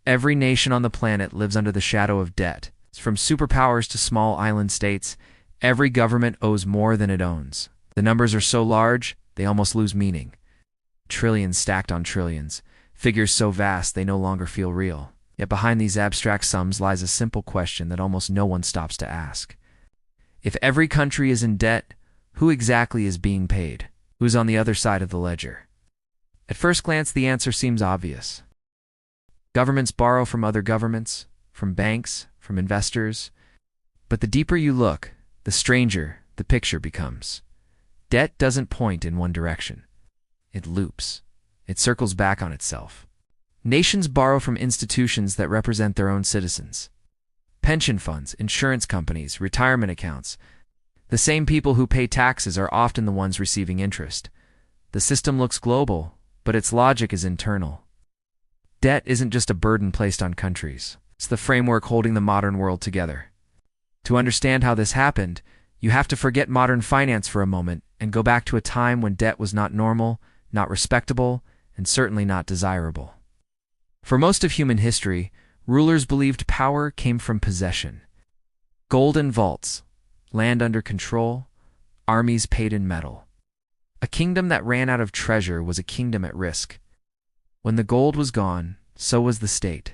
Every nation on the planet lives under the shadow of debt. From superpowers to small island states, every government owes more than it owns. The numbers are so large, they almost lose meaning. Trillions stacked on trillions, figures so vast they no longer feel real. Yet behind these abstract sums lies a simple question that almost no one stops to ask. If every country is in debt, who exactly is being paid? Who's on the other side of the ledger? At first glance, the answer seems obvious. Governments borrow from other governments, from banks, from investors. But the deeper you look, the stranger the picture becomes. Debt doesn't point in one direction. It loops. It circles back on itself. Nations borrow from institutions that represent their own citizens. Pension funds, insurance companies, retirement accounts. The same people who pay taxes are often the ones receiving interest. The system looks global, but its logic is internal. Debt isn't just a burden placed on countries. It's the framework holding the modern world together. To understand how this happened, you have to forget modern finance for a moment and go back to a time when debt was not normal, not respectable, and certainly not desirable. For most of human history, rulers believed power came from possession. Golden vaults, land under control, armies paid in metal. A kingdom that ran out of treasure was a kingdom at risk. When the gold was gone, so was the state.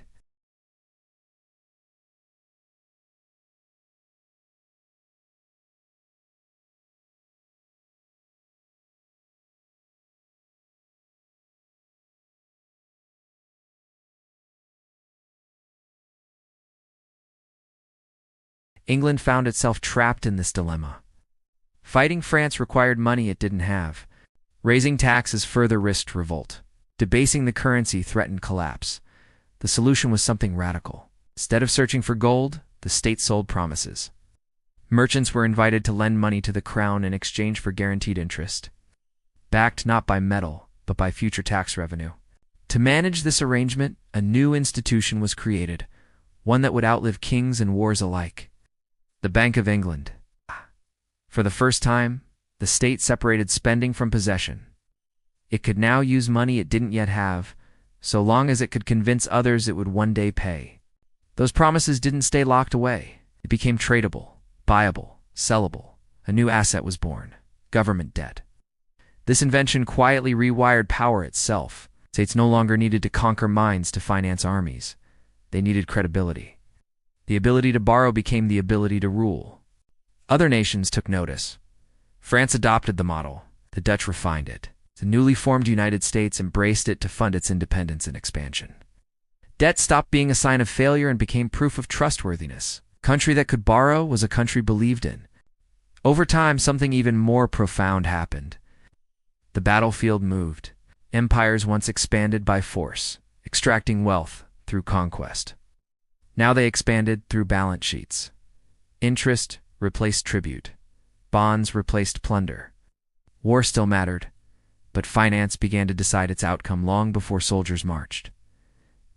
England found itself trapped in this dilemma. Fighting France required money it didn't have. Raising taxes further risked revolt. Debasing the currency threatened collapse. The solution was something radical. Instead of searching for gold, the state sold promises. Merchants were invited to lend money to the crown in exchange for guaranteed interest, backed not by metal, but by future tax revenue. To manage this arrangement, a new institution was created, one that would outlive kings and wars alike. The Bank of England. For the first time, the state separated spending from possession. It could now use money it didn't yet have, so long as it could convince others it would one day pay. Those promises didn't stay locked away. It became tradable, buyable, sellable. A new asset was born: government debt. This invention quietly rewired power itself. States no longer needed to conquer minds to finance armies. They needed credibility. The ability to borrow became the ability to rule. Other nations took notice. France adopted the model. The Dutch refined it. The newly formed United States embraced it to fund its independence and expansion. Debt stopped being a sign of failure and became proof of trustworthiness. A country that could borrow was a country believed in. Over time, something even more profound happened. The battlefield moved. Empires once expanded by force, extracting wealth through conquest. Now they expanded through balance sheets. Interest replaced tribute. Bonds replaced plunder. War still mattered, but finance began to decide its outcome long before soldiers marched.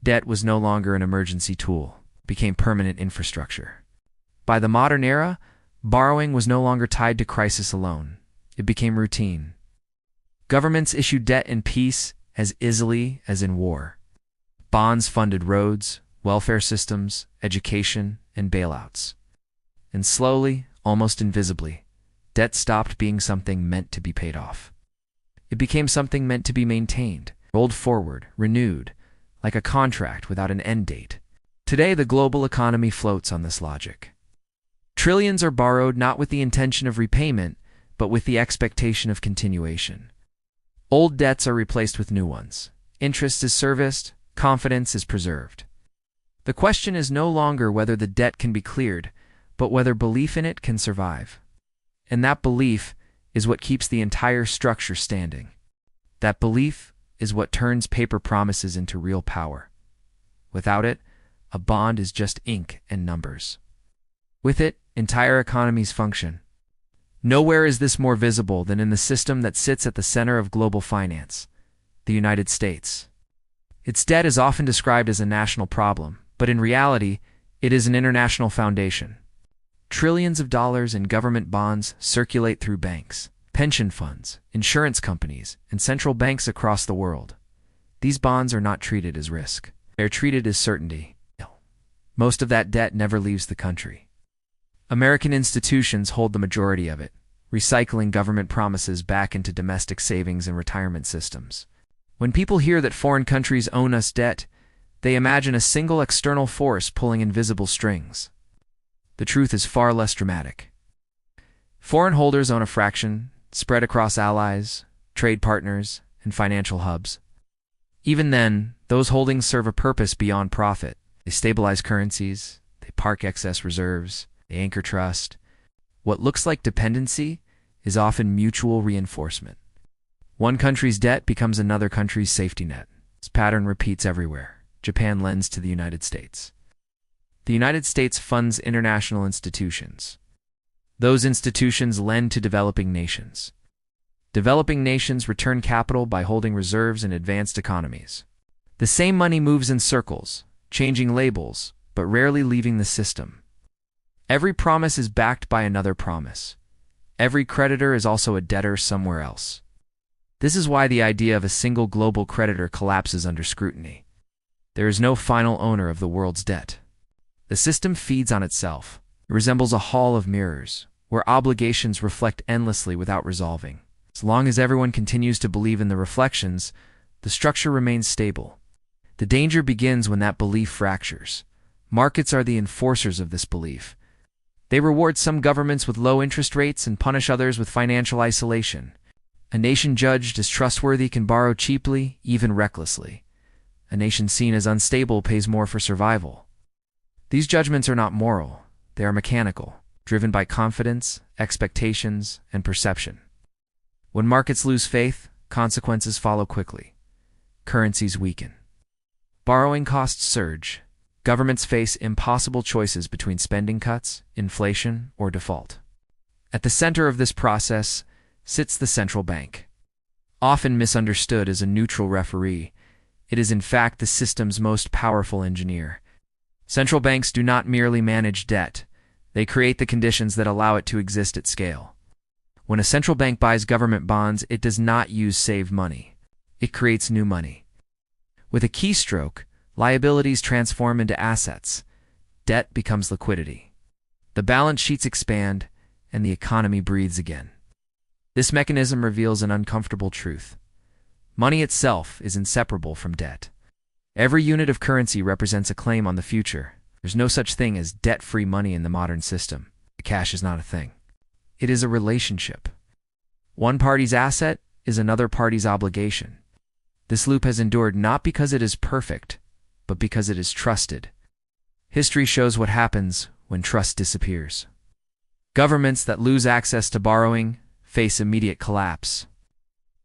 Debt was no longer an emergency tool. It became permanent infrastructure. By the modern era, borrowing was no longer tied to crisis alone. It became routine. Governments issued debt in peace as easily as in war. Bonds funded roads, welfare systems, education, and bailouts. And slowly, almost invisibly, debt stopped being something meant to be paid off. It became something meant to be maintained, rolled forward, renewed, like a contract without an end date. Today, the global economy floats on this logic. Trillions are borrowed not with the intention of repayment, but with the expectation of continuation. Old debts are replaced with new ones. Interest is serviced, confidence is preserved. The question is no longer whether the debt can be cleared, but whether belief in it can survive. And that belief is what keeps the entire structure standing. That belief is what turns paper promises into real power. Without it, a bond is just ink and numbers. With it, entire economies function. Nowhere is this more visible than in the system that sits at the center of global finance, the United States. Its debt is often described as a national problem, but in reality, it is an international foundation. Trillions of dollars in government bonds circulate through banks, pension funds, insurance companies, and central banks across the world. These bonds are not treated as risk. They're treated as certainty. Most of that debt never leaves the country. American institutions hold the majority of it, recycling government promises back into domestic savings and retirement systems. When people hear that foreign countries own us debt, they imagine a single external force pulling invisible strings. The truth is far less dramatic. Foreign holders own a fraction, spread across allies, trade partners, and financial hubs. Even then, those holdings serve a purpose beyond profit. They stabilize currencies, they park excess reserves, they anchor trust. What looks like dependency is often mutual reinforcement. One country's debt becomes another country's safety net. This pattern repeats everywhere. Japan lends to the United States. The United States funds international institutions. Those institutions lend to developing nations. Developing nations return capital by holding reserves in advanced economies. The same money moves in circles, changing labels, but rarely leaving the system. Every promise is backed by another promise. Every creditor is also a debtor somewhere else. This is why the idea of a single global creditor collapses under scrutiny. There is no final owner of the world's debt. The system feeds on itself. It resembles a hall of mirrors, where obligations reflect endlessly without resolving. As long as everyone continues to believe in the reflections, the structure remains stable. The danger begins when that belief fractures. Markets are the enforcers of this belief. They reward some governments with low interest rates and punish others with financial isolation. A nation judged as trustworthy can borrow cheaply, even recklessly. A nation seen as unstable pays more for survival. These judgments are not moral. They are mechanical, driven by confidence, expectations, and perception. When markets lose faith, consequences follow quickly. Currencies weaken. Borrowing costs surge. Governments face impossible choices between spending cuts, inflation, or default. At the center of this process sits the central bank. Often misunderstood as a neutral referee, it is in fact the system's most powerful engineer. Central banks do not merely manage debt, they create the conditions that allow it to exist at scale. When a central bank buys government bonds, it does not use saved money. It creates new money. With a keystroke, liabilities transform into assets. Debt becomes liquidity. The balance sheets expand, and the economy breathes again. This mechanism reveals an uncomfortable truth. Money itself is inseparable from debt. Every unit of currency represents a claim on the future. There's no such thing as debt-free money in the modern system. Cash is not a thing. It is a relationship. One party's asset is another party's obligation. This loop has endured not because it is perfect, but because it is trusted. History shows what happens when trust disappears. Governments that lose access to borrowing face immediate collapse.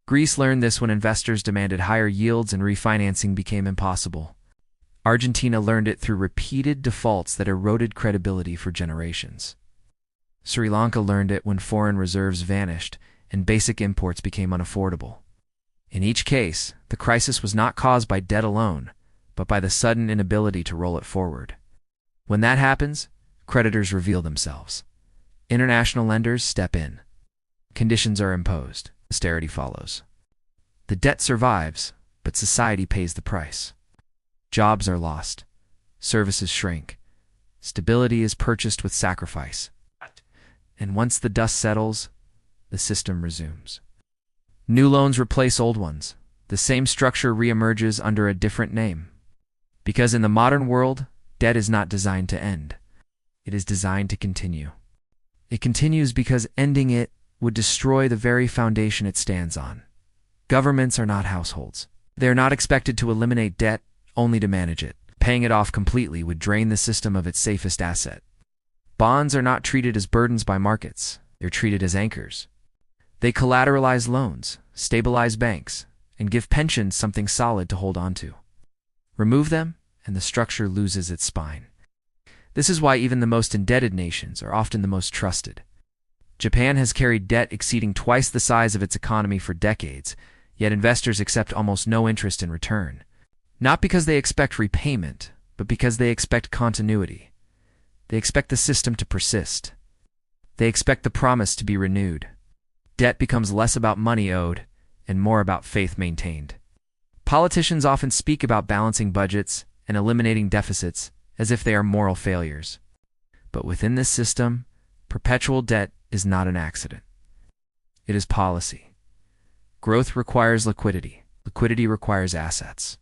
Greece learned this when investors demanded higher yields and refinancing became impossible. Argentina learned it through repeated defaults that eroded credibility for generations. Sri Lanka learned it when foreign reserves vanished and basic imports became unaffordable. In each case, the crisis was not caused by debt alone, but by the sudden inability to roll it forward. When that happens, creditors reveal themselves. International lenders step in. Conditions are imposed. Austerity follows. The debt survives, but society pays the price. Jobs are lost. Services shrink. Stability is purchased with sacrifice. And once the dust settles, the system resumes. New loans replace old ones. The same structure reemerges under a different name. Because in the modern world, debt is not designed to end. It is designed to continue. It continues because ending it would destroy the very foundation it stands on. Governments are not households. They are not expected to eliminate debt, only to manage it. Paying it off completely would drain the system of its safest asset. Bonds are not treated as burdens by markets. They're treated as anchors. They collateralize loans, stabilize banks, and give pensions something solid to hold on to. Remove them, and the structure loses its spine. This is why even the most indebted nations are often the most trusted. Japan has carried debt exceeding twice the size of its economy for decades, yet investors accept almost no interest in return. Not because they expect repayment, but because they expect continuity. They expect the system to persist. They expect the promise to be renewed. Debt becomes less about money owed and more about faith maintained. Politicians often speak about balancing budgets and eliminating deficits as if they are moral failures. But within this system, perpetual debt is not an accident. It is policy. Growth requires liquidity. Liquidity requires assets.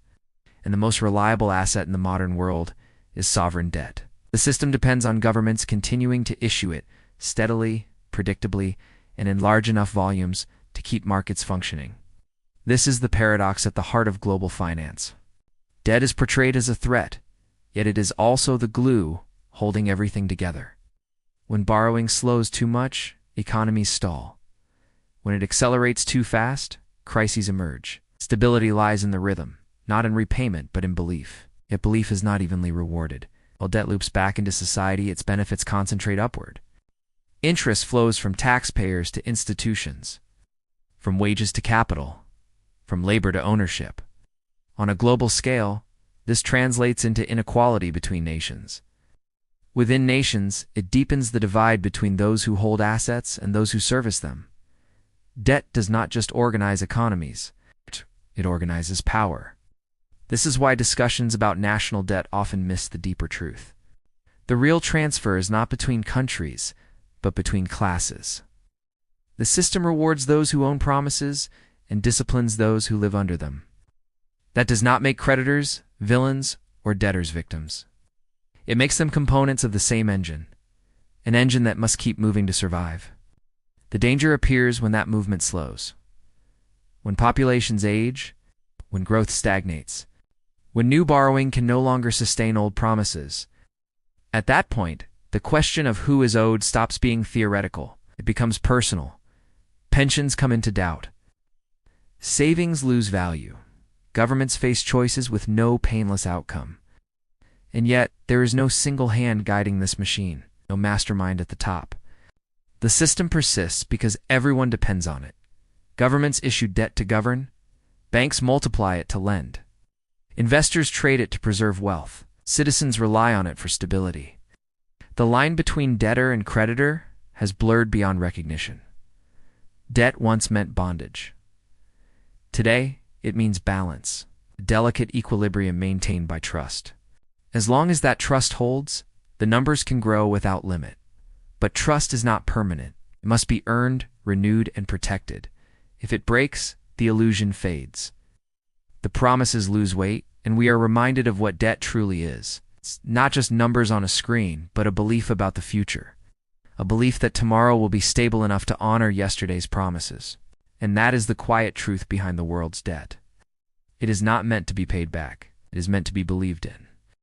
And the most reliable asset in the modern world is sovereign debt. The system depends on governments continuing to issue it steadily, predictably, and in large enough volumes to keep markets functioning. This is the paradox at the heart of global finance. Debt is portrayed as a threat, yet it is also the glue holding everything together. When borrowing slows too much, economies stall. When it accelerates too fast, crises emerge. Stability lies in the rhythm, not in repayment but in belief. Yet belief is not evenly rewarded. While debt loops back into society, its benefits concentrate upward. Interest flows from taxpayers to institutions, from wages to capital, from labor to ownership. On a global scale, this translates into inequality between nations. Within nations, it deepens the divide between those who hold assets and those who service them. Debt does not just organize economies, it organizes power. This is why discussions about national debt often miss the deeper truth. The real transfer is not between countries, but between classes. The system rewards those who own promises and disciplines those who live under them. That does not make creditors villains or debtors victims. It makes them components of the same engine, an engine that must keep moving to survive. The danger appears when that movement slows, when populations age, when growth stagnates, when new borrowing can no longer sustain old promises. At that point, the question of who is owed stops being theoretical. It becomes personal. Pensions come into doubt. Savings lose value. Governments face choices with no painless outcome. And yet, there is no single hand guiding this machine, no mastermind at the top. The system persists because everyone depends on it. Governments issue debt to govern. Banks multiply it to lend. Investors trade it to preserve wealth. Citizens rely on it for stability. The line between debtor and creditor has blurred beyond recognition. Debt once meant bondage. Today, it means balance, a delicate equilibrium maintained by trust. As long as that trust holds, the numbers can grow without limit. But trust is not permanent. It must be earned, renewed, and protected. If it breaks, the illusion fades. The promises lose weight, and we are reminded of what debt truly is. It's not just numbers on a screen, but a belief about the future. A belief that tomorrow will be stable enough to honor yesterday's promises. And that is the quiet truth behind the world's debt. It is not meant to be paid back. It is meant to be believed in.